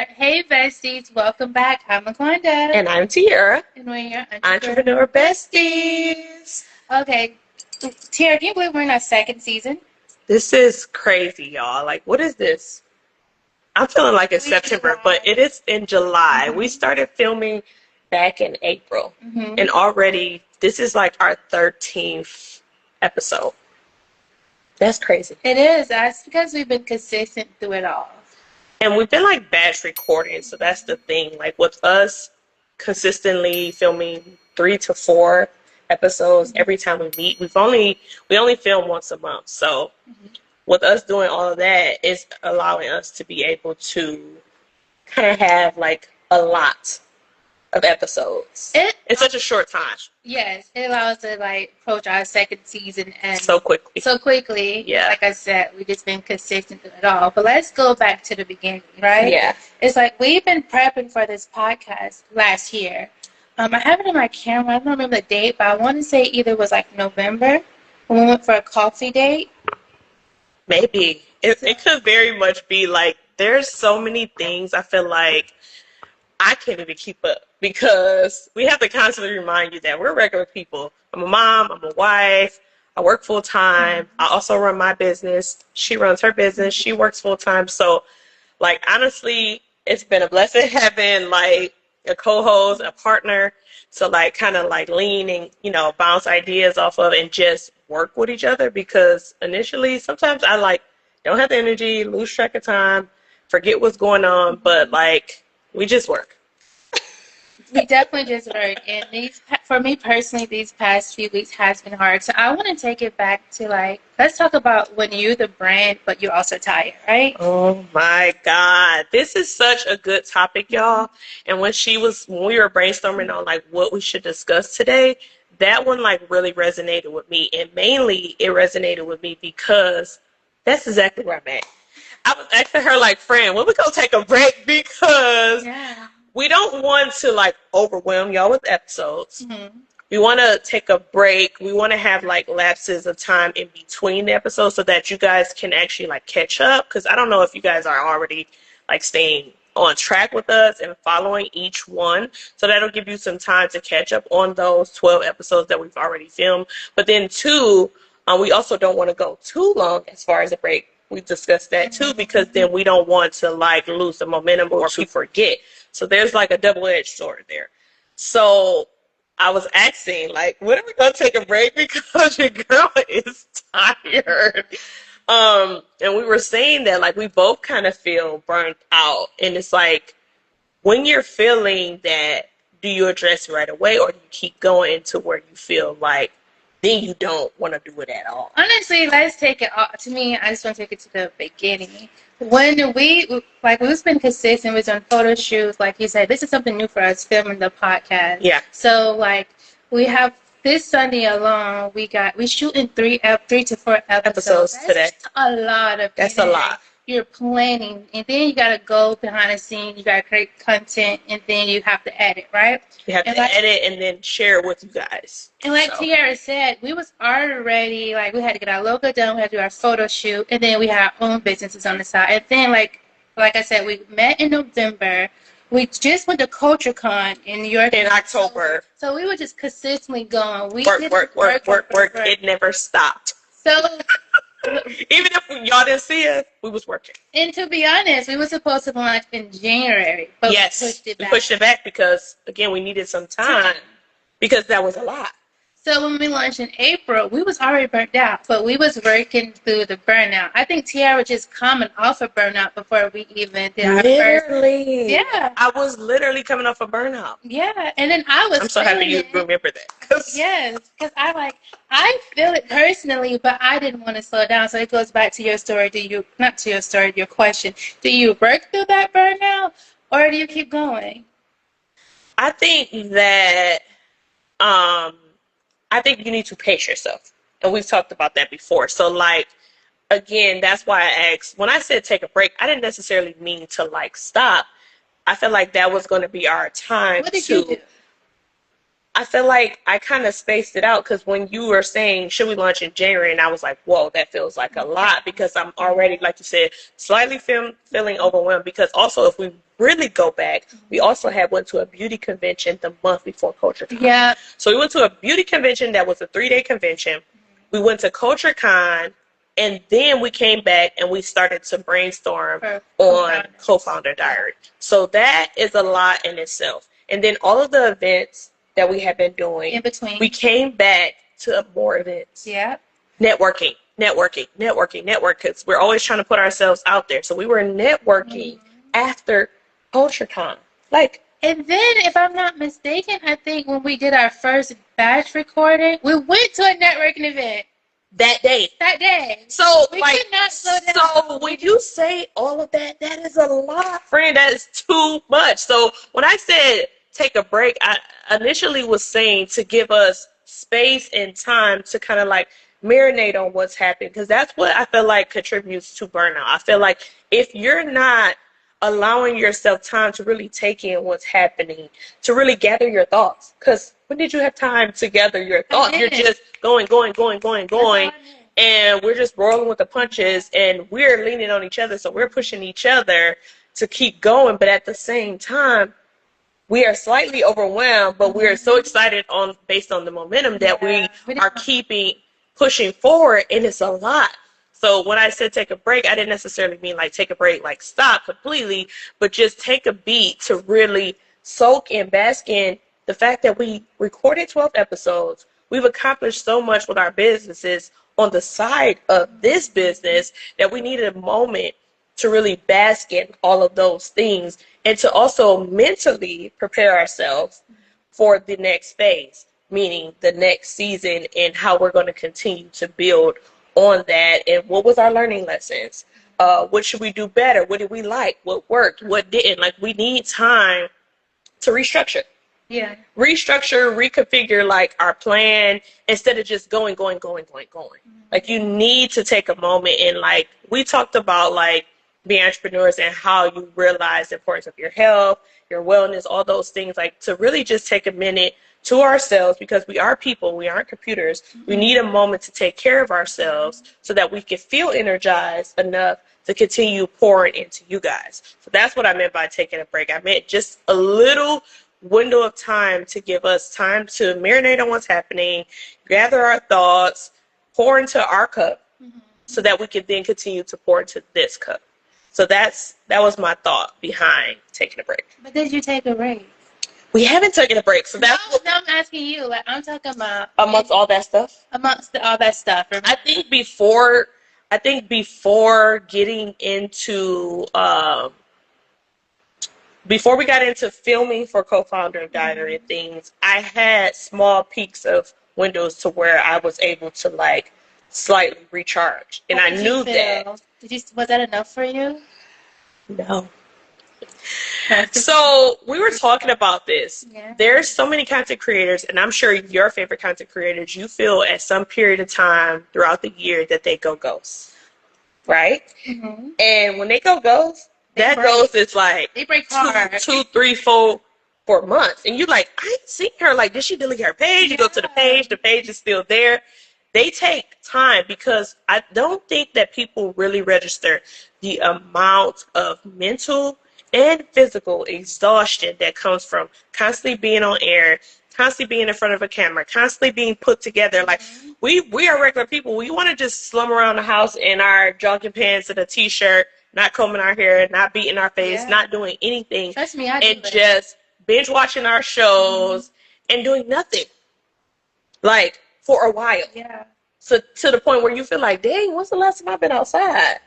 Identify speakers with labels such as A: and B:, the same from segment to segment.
A: Hey, Besties, welcome back. I'm Laquanda.
B: And I'm Tiera,
A: And we're your
B: Entrepreneur Besties.
A: Okay, Tiera, can you believe we're in our second season?
B: This is crazy, y'all. Like, what is this? I'm feeling like it's September, but it is in July. We started filming back in April. And already, this is like our 13th episode. That's crazy.
A: It is. That's because we've been consistent through it all.
B: And we've been like batch recording, so that's the thing. Like with us consistently filming 3 to 4 episodes every time we meet. We only film once a month. So with us doing all of that is allowing us to be able to kind of have like a lot of episodes in such a short time.
A: Yes, it allows us to like approach our second season and
B: so quickly.
A: Yeah. Like I said, we've just been consistent through it all. But let's go back to the beginning, right?
B: Yeah.
A: It's like we've been prepping for this podcast last year. I have it in my camera. I don't remember the date, but I want to say either it was like November when we went for a coffee date.
B: Maybe. It could very much be like there's so many things I feel like I can't even keep up because we have to constantly remind you that we're regular people. I'm a mom, I'm a wife, I work full time. I also run my business. She runs her business. She works full time. So, like, honestly, it's been a blessing having like a co-host, a partner to like kind of like lean and, bounce ideas off of and just work with each other because initially sometimes I like don't have the energy, lose track of time, forget what's going on, but like we just work.
A: We definitely just work. And for me personally, these past few weeks has been hard. So I want to take it back to like, let's talk about when you're the brand, but you're also tired, right?
B: Oh my God. This is such a good topic, y'all. And when we were brainstorming on like what we should discuss today, that one like really resonated with me. And mainly it resonated with me because that's exactly where I'm at. I was asking her like, friend, when we gonna take a break because we don't want to like overwhelm y'all with episodes. We want to take a break. We want to have like lapses of time in between the episodes so that you guys can actually like catch up. Because I don't know if you guys are already like staying on track with us and following each one. So that'll give you some time to catch up on those 12 episodes that we've already filmed. But then two, we also don't want to go too long as far as a break. We discussed that too because then we don't want to like lose the momentum or to forget. So there's like a double-edged sword there. So I was asking, like, when are we going to take a break because your girl is tired? And we were saying that, like, we both kind of feel burnt out. And it's like, when you're feeling that, do you address it right away or do you keep going to where you feel like then you don't want to do it at all?
A: Honestly, let's take it off. To me, I just want to take it to the beginning. When we've been consistent, we've done photo shoots, like you said, this is something new for us, filming the podcast.
B: Yeah.
A: So, like, we have this Sunday alone, we shooting 3 to 4 episodes
B: today.
A: That's a lot. You're planning, and then you gotta go behind the scenes. You gotta create content, and then you have to edit, right?
B: You have to edit and then share it with you guys.
A: And like Tiera said, we was already like we had to get our logo done. We had to do our photo shoot, and then we had our own businesses on the side. And then like I said, we met in November. We just went to CultureCon in New York
B: in October.
A: So we were just consistently going. We
B: work. It never stopped.
A: So.
B: Even if y'all didn't see us, we was working.
A: And to be honest, we were supposed to launch in January, but we pushed it back
B: because, again, we needed some time because that was a lot.
A: So when we launched in April, we was already burnt out, but we was working through the burnout. I think Tiera was just coming off of burnout before we even did our first. Yeah.
B: I was literally coming off a burnout.
A: Yeah. And then I'm so happy
B: you remember that.
A: Yes. Because I feel it personally, but I didn't want to slow down. So it goes back to your story. Your question. Do you work through that burnout or do you keep going?
B: I think that, I think you need to pace yourself. And we've talked about that before. So, like, again, that's why I asked. When I said take a break, I didn't necessarily mean to, like, stop. I felt like that was going to be our time
A: What did you do?
B: I feel like I kind of spaced it out because when you were saying, should we launch in January? And I was like, whoa, that feels like a lot because I'm already, like you said, slightly feeling overwhelmed because also if we really go back, we also had went to a beauty convention the month before CultureCon.
A: Yeah.
B: So we went to a beauty convention that was a 3-day convention. We went to CultureCon, and then we came back and we started to brainstorm on Co-Founder Diaries. So that is a lot in itself. And then all of the events that we have been doing
A: in between,
B: we came back to more events.
A: Yeah.
B: Networking, because we're always trying to put ourselves out there. So we were networking after CultureCon. Like,
A: and then, if I'm not mistaken, I think when we did our first batch recording, we went to a networking event
B: that day. So,
A: we
B: like,
A: could not slow down.
B: So when you say all of that, that is a lot, friend. That is too much. So when I said take a break, I initially was saying to give us space and time to kind of like marinate on what's happened, because that's what I feel like contributes to burnout. I feel like if you're not allowing yourself time to really take in what's happening, to really gather your thoughts, because when did you have time to gather your thoughts? You're just going, and we're just rolling with the punches, and we're leaning on each other, so we're pushing each other to keep going, but at the same time, we are slightly overwhelmed, but we are so excited based on the momentum that we are pushing forward, and it's a lot. So when I said take a break, I didn't necessarily mean like take a break, like stop completely, but just take a beat to really soak and bask in the fact that we recorded 12 episodes. We've accomplished so much with our businesses on the side of this business that we needed a moment to really bask in all of those things and to also mentally prepare ourselves for the next phase, meaning the next season, and how we're going to continue to build on that, and what was our learning lessons, what should we do better, what did we like, what worked, what didn't. Like, we need time to restructure, reconfigure like our plan instead of just going. Like, you need to take a moment, and like we talked about, like being entrepreneurs and how you realize the importance of your health, your wellness, all those things, like to really just take a minute to ourselves, because we are people, we aren't computers. We need a moment to take care of ourselves so that we can feel energized enough to continue pouring into you guys. So that's what I meant by taking a break. I meant just a little window of time to give us time to marinate on what's happening, gather our thoughts, pour into our cup, so that we can then continue to pour into this cup. So that was my thought behind taking a break.
A: But did you take a break?
B: We haven't taken a break, so that's
A: no, I'm asking you. Like, I'm talking about
B: amongst all that stuff.
A: All that stuff.
B: I think before getting into before we got into filming for Co-Founder Diaries and things, I had small peaks of windows to where I was able to like slightly recharge, and I knew that.
A: Was that enough for you?
B: No. So we were talking about this.
A: Yeah.
B: There's so many content creators, and I'm sure your favorite content creators, you feel at some period of time throughout the year that they go ghost, right? Mm-hmm. And when they go ghost, ghost is like
A: they break hard.
B: 2, 3, 4 months, and you're like, I ain't seen her. Like, did she delete her page? You go to the page is still there. They take time, because I don't think that people really register the amount of mental and physical exhaustion that comes from constantly being on air, constantly being in front of a camera, constantly being put together. Like, we are regular people. We want to just slum around the house in our jogging pants and a t-shirt, not combing our hair, not beating our face, not doing anything.
A: Trust me,
B: and just binge watching our shows and doing nothing, like, for a while.
A: Yeah.
B: So to the point where you feel like, dang, when's the last time I've been outside?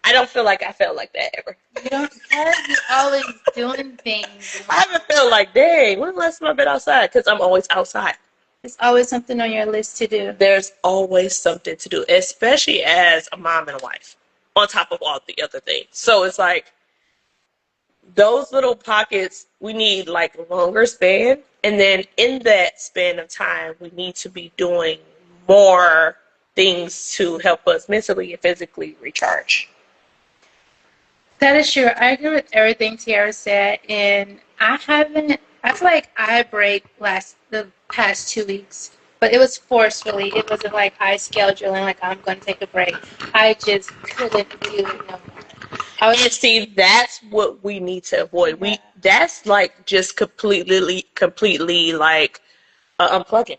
B: I don't feel like I felt like that ever.
A: You don't, because you're always doing things.
B: I haven't felt like, dang, when's the last time I've been outside? Because I'm always outside.
A: There's always something on your list to do.
B: There's always something to do, especially as a mom and a wife, on top of all the other things. So it's like, those little pockets, we need like a longer span. And then in that span of time, we need to be doing more things to help us mentally and physically recharge.
A: That is true. I agree with everything Tiera said, and I feel like I break the past 2 weeks. But it was forcefully. It wasn't like I scheduling, like I'm going to take a break. I just couldn't do it no more.
B: And see, that's what we need to avoid.
A: Yeah.
B: That's like just completely like unplugging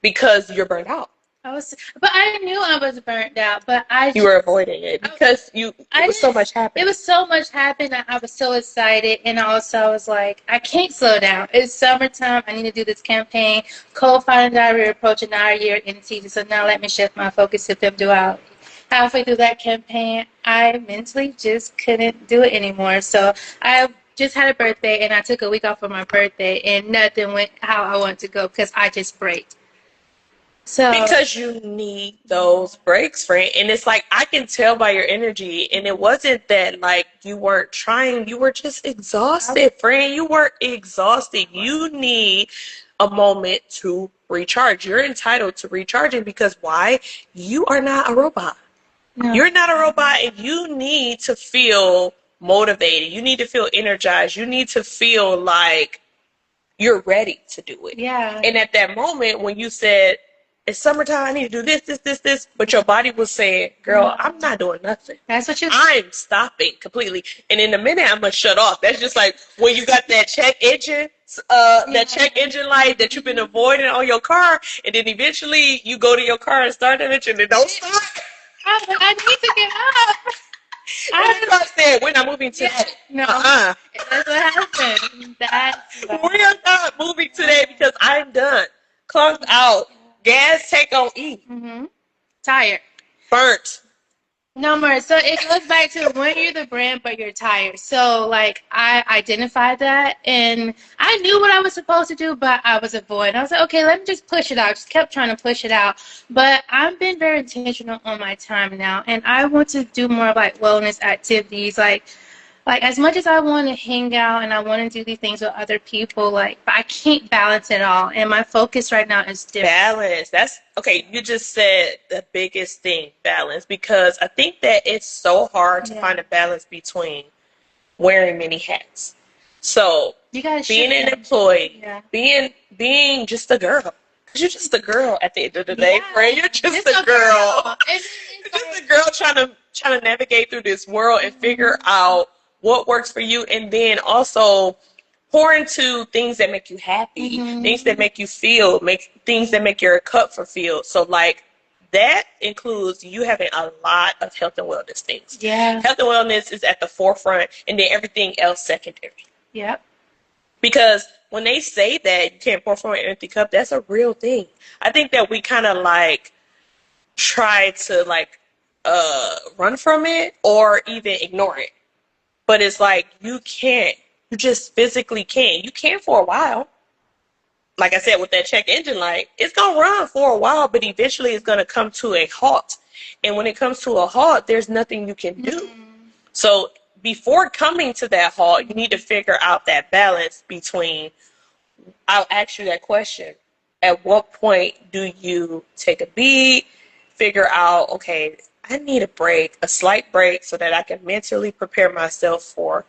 B: because you're burned out.
A: But I knew I was burnt out. But
B: You were avoiding it because it was so much happening.
A: It was so much happening. I was so excited, and also I was like, I can't slow down. It's summertime. I need to do this campaign. Co-Founder Diaries approaching our year in season, so now let me shift my focus to film duality. Halfway through that campaign, I mentally just couldn't do it anymore. So I just had a birthday, and I took a week off for my birthday, and nothing went how I wanted to go because I just braked. So
B: because you need those breaks, friend. And it's like I can tell by your energy, and it wasn't that like you weren't trying, you were just exhausted, friend. You were exhausted. You need a moment to recharge. You're entitled to recharging because why? You are not a robot. No. You're not a robot, and you need to feel motivated. You need to feel energized. You need to feel like you're ready to do it.
A: Yeah.
B: And at that moment when you said, it's summertime, I need to do this, but your body was saying, girl, I'm not doing nothing.
A: That's what
B: I'm stopping completely. And in a minute, I'm going to shut off. That's just like when you got that check engine, that check engine light that you've been avoiding on your car, and then eventually you go to your car and start that engine and it don't start.
A: I need to get up.
B: I said, we're not moving today.
A: No. That's what happened.
B: We are not moving today because I'm done. Clunked out. Gas take on E.
A: Mm-hmm. Tired.
B: Burnt.
A: No more. So it goes back to when you're the brand, but you're tired. So like I identified that, and I knew what I was supposed to do, but I was avoiding. I was like, okay, let me just push it out. Just kept trying to push it out. But I've been very intentional on my time now, and I want to do more like wellness activities, like as much as I want to hang out and I want to do these things with other people, but I can't balance it all. And my focus right now is different.
B: Balance. That's okay. You just said the biggest thing, balance, because I think that it's so hard to find a balance between wearing many hats. So being an employee, being just a girl. Because you're just a girl at the end of the day, friend. You're just a girl. You're just a girl trying to navigate through this world and figure out what works for you, and then also pour into things that make you happy, things that make you feel, things that make your cup fulfilled. So like that includes you having a lot of health and wellness things.
A: Yeah.
B: Health and wellness is at the forefront, and then everything else secondary.
A: Yep.
B: Because when they say that you can't pour from an empty cup, that's a real thing. I think that we kind of like try to run from it or even ignore it. But it's like you can't. You just physically can't. You can for a while. Like I said, with that check engine light, it's going to run for a while, but eventually it's going to come to a halt. And when it comes to a halt, there's nothing you can do. So before coming to that halt, you need to figure out that balance between, I'll ask you that question. At what point do you take a beat, figure out, okay, I need a break, a slight break, so that I can mentally prepare myself for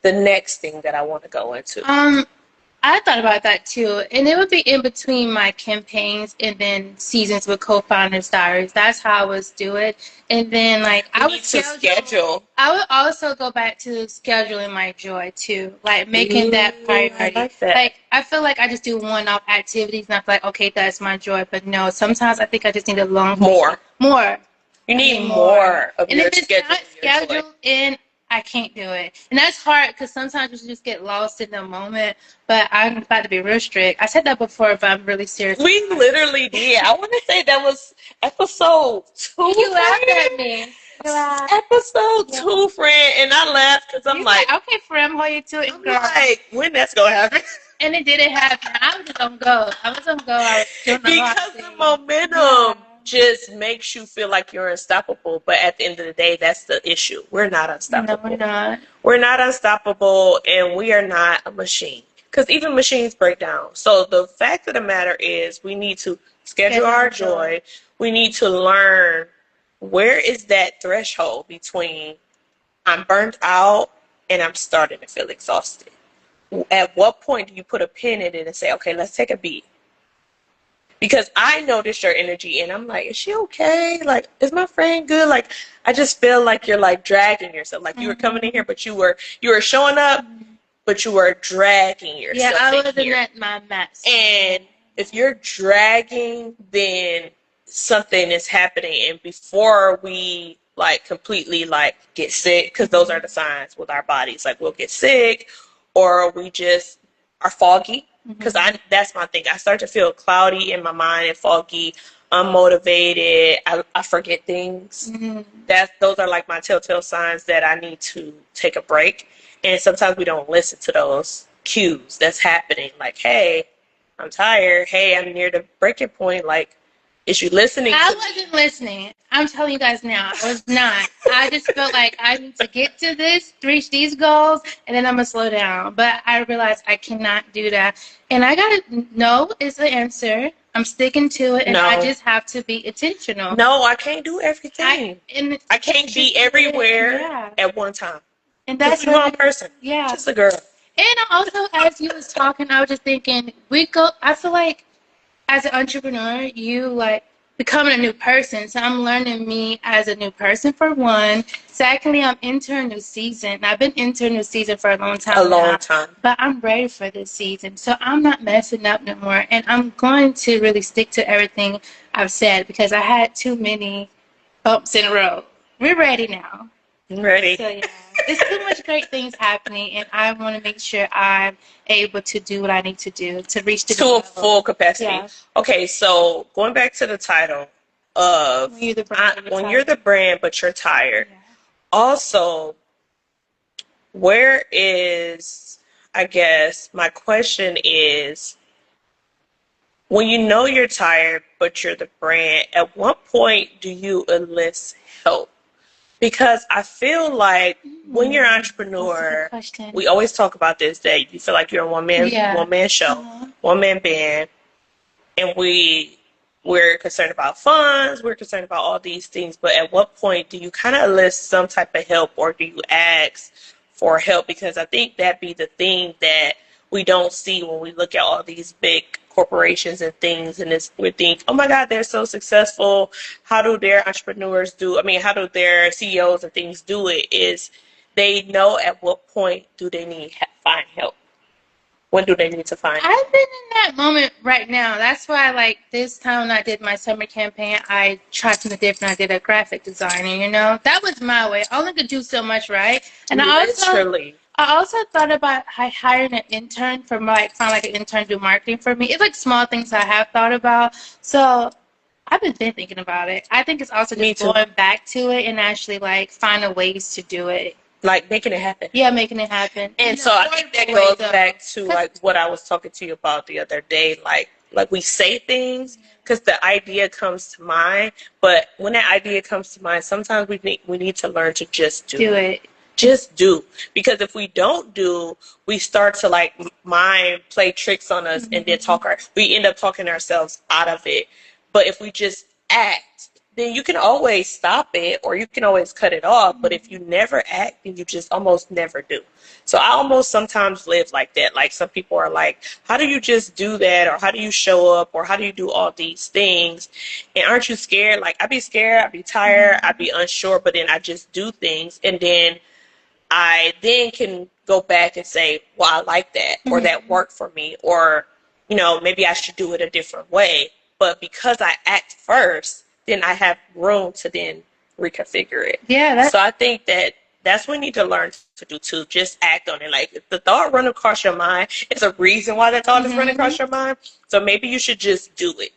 B: the next thing that I want to go into?
A: I thought about that too, and it would be in between my campaigns and then seasons with Co-Founder Diaries. That's how I was doing, and then I would schedule. I would also go back to scheduling my joy too, like making that priority.
B: I like that.
A: I feel like I just do one-off activities, and I feel like okay, that's my joy. But no, sometimes I think I just need a long
B: more. You
A: I
B: need more of
A: and
B: your
A: if it's not scheduled in, I can't do it. And that's hard because sometimes you just get lost in the moment. But I'm about to be real strict. I said that before, but I'm really serious.
B: We literally did. I want to say that was episode 2.
A: You laughed at me.
B: Episode 2, friend. And I laughed because I'm like,
A: okay, friend, I'm holding you to it.
B: I'm like, when that's going to happen?
A: And it didn't happen. I was just on go. I was doing
B: because the momentum just makes you feel like you're unstoppable. But at the end of the day, that's the issue. We're not unstoppable.
A: No, we're not.
B: We're not unstoppable, and we are not a machine. Because even machines break down. So the fact of the matter is we need to schedule our joy. We need to learn where is that threshold between I'm burnt out and I'm starting to feel exhausted. At what point do you put a pin in it and say, okay, let's take a beat. because I noticed your energy and I'm like, is she okay? Like, is my friend good? Like, I just feel like you're like dragging yourself. Like you were coming in here, but you were showing up, but you were dragging yourself.
A: Yeah, I
B: in
A: wasn't
B: here.
A: at my max.
B: And if you're dragging, then something is happening. And before we like completely like get sick, because those are the signs with our bodies, like we'll get sick or we just are foggy. Because that's my thing. I start to feel cloudy in my mind and foggy, unmotivated. I forget things. Those are like my telltale signs that I need to take a break. And sometimes we don't listen to those cues that's happening. Like, hey, I'm tired. Hey, I'm near the breaking point. Like, is you listening?
A: I wasn't listening. I'm telling you guys now, I was not. I just felt like I need to get to this, reach these goals, and then I'm going to slow down. But I realized I cannot do that. And I got to know is the answer. I'm sticking to it, and I just have to be intentional.
B: No, I can't do everything. I can't be everywhere at one time.
A: And that's
B: one person.
A: Yeah.
B: Just a girl.
A: And also, as you was talking, I was just thinking, I feel like as an entrepreneur, you like becoming a new person. So I'm learning me as a new person for one. Secondly, I'm entering a new season. I've been entering a new season for a long time. But I'm ready for this season. So I'm not messing up no more. And I'm going to really stick to everything I've said because I had too many bumps in the road. We're ready now.
B: I'm ready.
A: So yeah, there's too much great things happening, and I want to make sure I'm able to do what I need to do to reach the
B: to a full capacity.
A: Yeah.
B: Okay, so going back to the title of when you're the brand, but you're tired. Yeah. Also, where is, I guess, my question is, when you know you're tired, but you're the brand, at what point do you enlist help? Because I feel like when you're an entrepreneur, we always talk about this, that you feel like you're a one man show, one man band, and we're concerned about funds, we're concerned about all these things. But at what point do you kind of enlist some type of help, or do you ask for help? Because I think that'd be the thing that we don't see when we look at all these big corporations and things, and we think, oh my God, they're so successful. How do their entrepreneurs how do their CEOs and things do it? Is they know at what point do they need find help? When do they need to find help?
A: I've been in that moment right now. That's why, like, this time when I did my summer campaign, I tried something different. I did a graphic designer, That was my way. I only could do so much, right? And I also thought about hiring an intern find an intern to do marketing for me. It's like small things I have thought about. So I've been thinking about it. I think it's also just going back to it and actually like finding ways to do it.
B: Like making it happen.
A: Yeah, making it happen.
B: And so I think that goes back to like what I was talking to you about the other day. Like we say things because the idea comes to mind, but when that idea comes to mind, sometimes we need to learn to just do it. Just do. Because if we don't do, we start to like mind play tricks on us and then we end up talking ourselves out of it. But if we just act, then you can always stop it or you can always cut it off. But if you never act, then you just almost never do. So I almost sometimes live like that. Like some people are like, how do you just do that? Or how do you show up? Or how do you do all these things? And aren't you scared? Like I'd be scared, I'd be tired, I'd be unsure, but then I just do things. And then I then can go back and say, well, I like that, or that worked for me, or, maybe I should do it a different way. But because I act first, then I have room to then reconfigure it. Yeah. So I think that's what we need to learn to do too. Just act on it. Like if the thought run across your mind, it's a reason why the thought is running across your mind. So maybe you should just do it.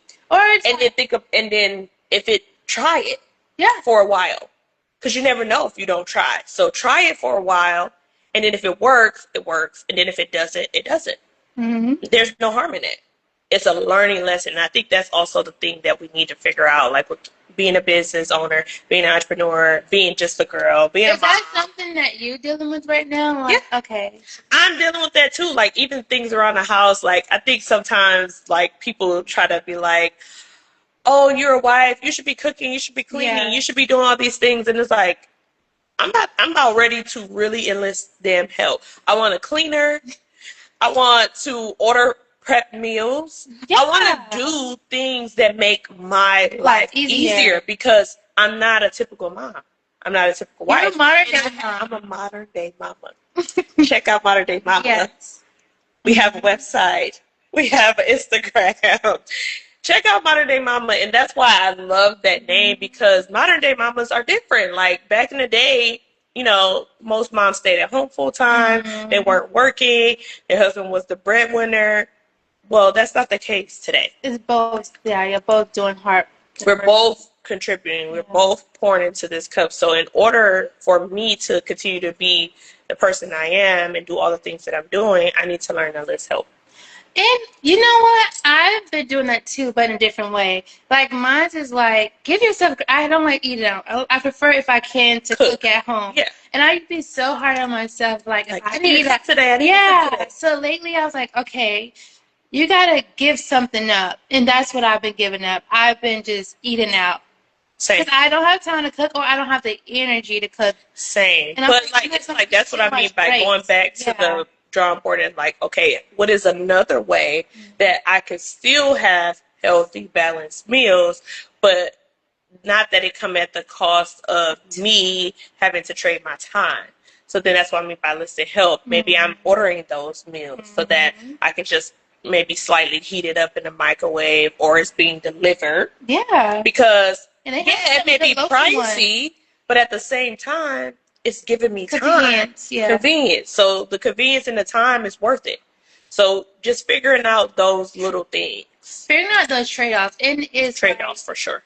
B: Try it. Yeah. For a while. Because you never know if you don't try. So try it for a while. And then if it works, it works. And then if it doesn't, it doesn't. There's no harm in it. It's a learning lesson. And I think that's also the thing that we need to figure out. Like with being a business owner, being an entrepreneur, being just a girl, being a mom. Is that
A: something that you're dealing with right now? Like, yeah. Okay.
B: I'm dealing with that too. Like even things around the house. Like I think sometimes like people try to be like, oh, you're a wife, you should be cooking, you should be cleaning, you should be doing all these things. And it's like, I'm not ready to really enlist damn help. I want a cleaner. I want to order prep meals.
A: Yeah.
B: I want to do things that make my life easier because I'm not a typical mom. I'm not a typical wife.
A: You're a modern day mom.
B: I'm a modern day mama. Check out Modern Day Mama.
A: Yes.
B: We have a website. We have an Instagram. Check out Modern Day Mama. And that's why I love that name, because modern day mamas are different. Like back in the day, you know, most moms stayed at home full time. They weren't working. Their husband was the breadwinner. Well, that's not the case today.
A: It's both. Yeah, you're both doing hard.
B: We're both contributing. We're both pouring into this cup. So in order for me to continue to be the person I am and do all the things that I'm doing, I need to learn to list help.
A: And you know what? I've been doing that too, but in a different way. Like mine is like, give yourself. I don't like eating out. I prefer, if I can, to cook at home.
B: Yeah.
A: And I'd be so hard on myself. Like if
B: I need to cook today.
A: So lately I was like, okay, you gotta give something up, and that's what I've been giving up. I've been just eating out.
B: Same.
A: Because I don't have time to cook, or I don't have the energy to cook.
B: Same. And but like, it's like, that's what I mean by going back to the drawing board and like, okay, what is another way that I could still have healthy, balanced meals, but not that it come at the cost of me having to trade my time. So then that's what I mean by listed help. Maybe I'm ordering those meals so that I can just maybe slightly heat it up in the microwave, or it's being delivered.
A: Yeah.
B: Because it may be pricey, but at the same time, it's giving me time. Convenience. So the convenience and the time is worth it. So just figuring out those little things.
A: Figuring out those trade-offs. And it's
B: trade-offs for sure.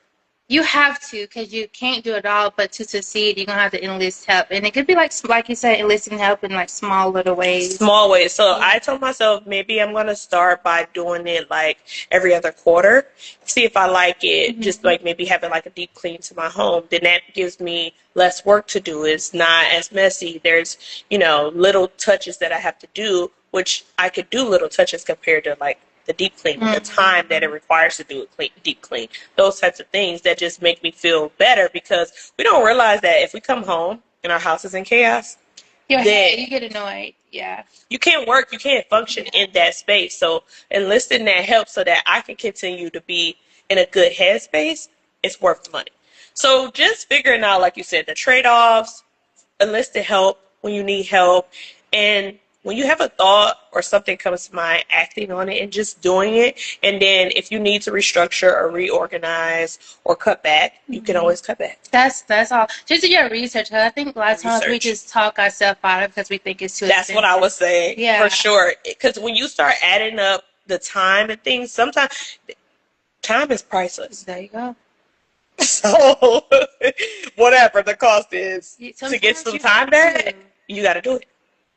A: You have to, because you can't do it all, but to succeed, you're going to have to enlist help. And it could be like you said, enlisting help in like small little ways.
B: Small ways. So I told myself maybe I'm going to start by doing it like every other quarter. See if I like it. Just like maybe having like a deep clean to my home. Then that gives me less work to do. It's not as messy. There's, you know, little touches that I have to do, which I could do little touches compared to like the deep clean, the time that it requires to do a deep clean, those types of things that just make me feel better, because we don't realize that if we come home and our house is in chaos,
A: you get annoyed. Yeah.
B: You can't work, you can't function in that space. So enlisting that help so that I can continue to be in a good headspace, it's worth the money. So just figuring out, like you said, the trade-offs, enlisted help when you need help, and when you have a thought or something comes to mind, acting on it and just doing it. And then if you need to restructure or reorganize or cut back, you can always cut back.
A: That's all. Just do your research. I think a lot of times we just talk ourselves out of it because we think it's too expensive.
B: That's what I was saying. Yeah. For sure. Because when you start adding up the time and things, sometimes time is priceless.
A: There you go.
B: So whatever the cost is to get some time back, you got to do it.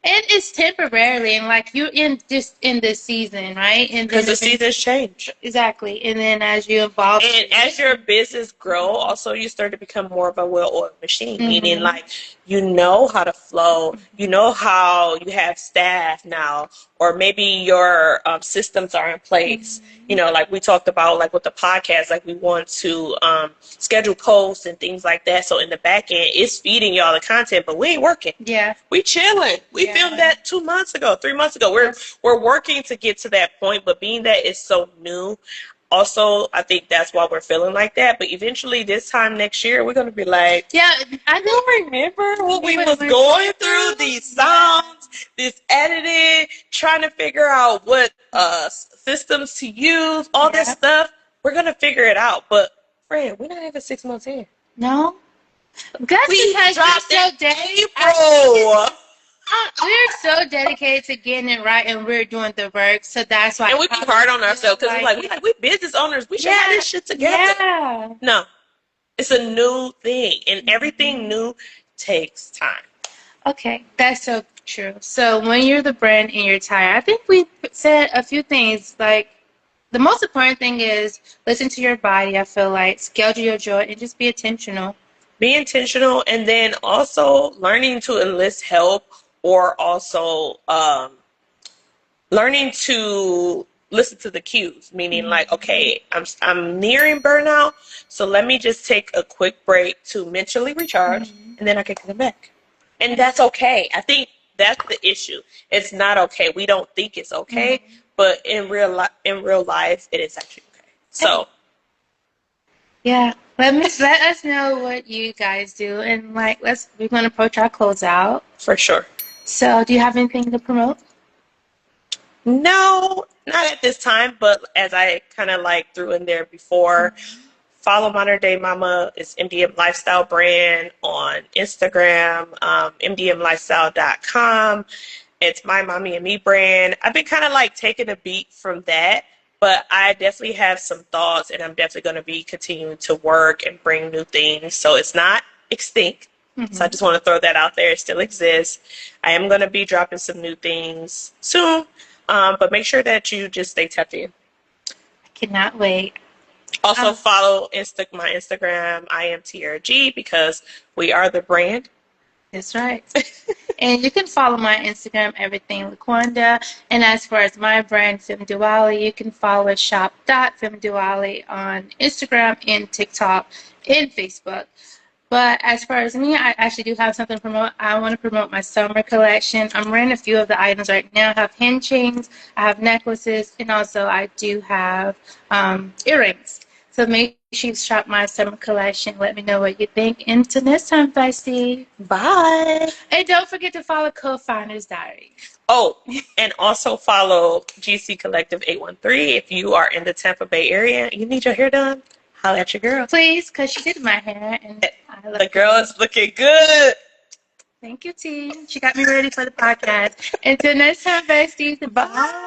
A: And it's temporarily, and like you're in this season, right? And
B: because the seasons change.
A: Exactly. And then as you evolve,
B: and as your business grow, also you start to become more of a well-oiled machine. Meaning, like, you know how to flow. You know how you have staff now, or maybe your systems are in place. You know, like we talked about, like with the podcast, like we want to schedule posts and things like that. So in the back end, it's feeding y'all the content, but we ain't working.
A: Yeah,
B: we chilling. We filmed that 2 months ago, 3 months ago. We're working to get to that point, but being that it's so new, also I think that's why we're feeling like that. But eventually, this time next year, we're gonna be like, I don't remember what we was going through. These sounds, this editing, trying to figure out what systems to use, all this stuff. We're gonna figure it out. But friend, we're not even 6 months in.
A: No, that's
B: we
A: because
B: dropped
A: you're so
B: April.
A: We're so dedicated to getting it right, and we're doing the work. So that's why.
B: And we be hard on ourselves because we business owners. We should have this shit together.
A: Yeah.
B: No, it's a new thing, and everything new takes time.
A: Okay, that's so true. So when you're the brand and you're tired, I think we said a few things. Like the most important thing is listen to your body. I feel like schedule your joy and just be intentional.
B: Be intentional, and then also learning to enlist help. Or also learning to listen to the cues, meaning like, okay, I'm nearing burnout, so let me just take a quick break to mentally recharge, and then I can come back. And that's okay. I think That's the issue. It's not okay. We don't think it's okay, but in real life, it is actually okay. So,
A: yeah, let us know what you guys do, and like we're gonna approach our closeout.
B: for sure.
A: So, do you have anything to promote?
B: No, not at this time, but as I kind of like threw in there before, follow Modern Day Mama. It's MDM Lifestyle brand on Instagram, mdmlifestyle.com. It's My Mommy and Me brand. I've been kind of like taking a beat from that, but I definitely have some thoughts, and I'm definitely going to be continuing to work and bring new things. So it's not extinct. So I just want to throw that out there. It still exists. I am going to be dropping some new things soon, but make sure that you just stay tapped in.
A: I cannot wait.
B: Also follow my Instagram, I am Tiera G, because we are the brand.
A: That's right. And you can follow my Instagram, everything Laquanda. And as far as my brand, Fem Duali, you can follow shop.femduali on Instagram and TikTok and Facebook. But as far as me, I actually do have something to promote. I want to promote my summer collection. I'm wearing a few of the items right now. I have hand chains, I have necklaces, and also I do have earrings. So make sure you shop my summer collection. Let me know what you think. Until next time, Bestie.
B: Bye.
A: And don't forget to follow Co-Founders Diaries.
B: Oh, and also follow GC Collective 813 if you are in the Tampa Bay area and you need your hair done. Holla at your girl.
A: Please, because she did my hair. And
B: the girl is looking good.
A: Thank you, T. She got me ready for the podcast. Until next time, besties. Bye.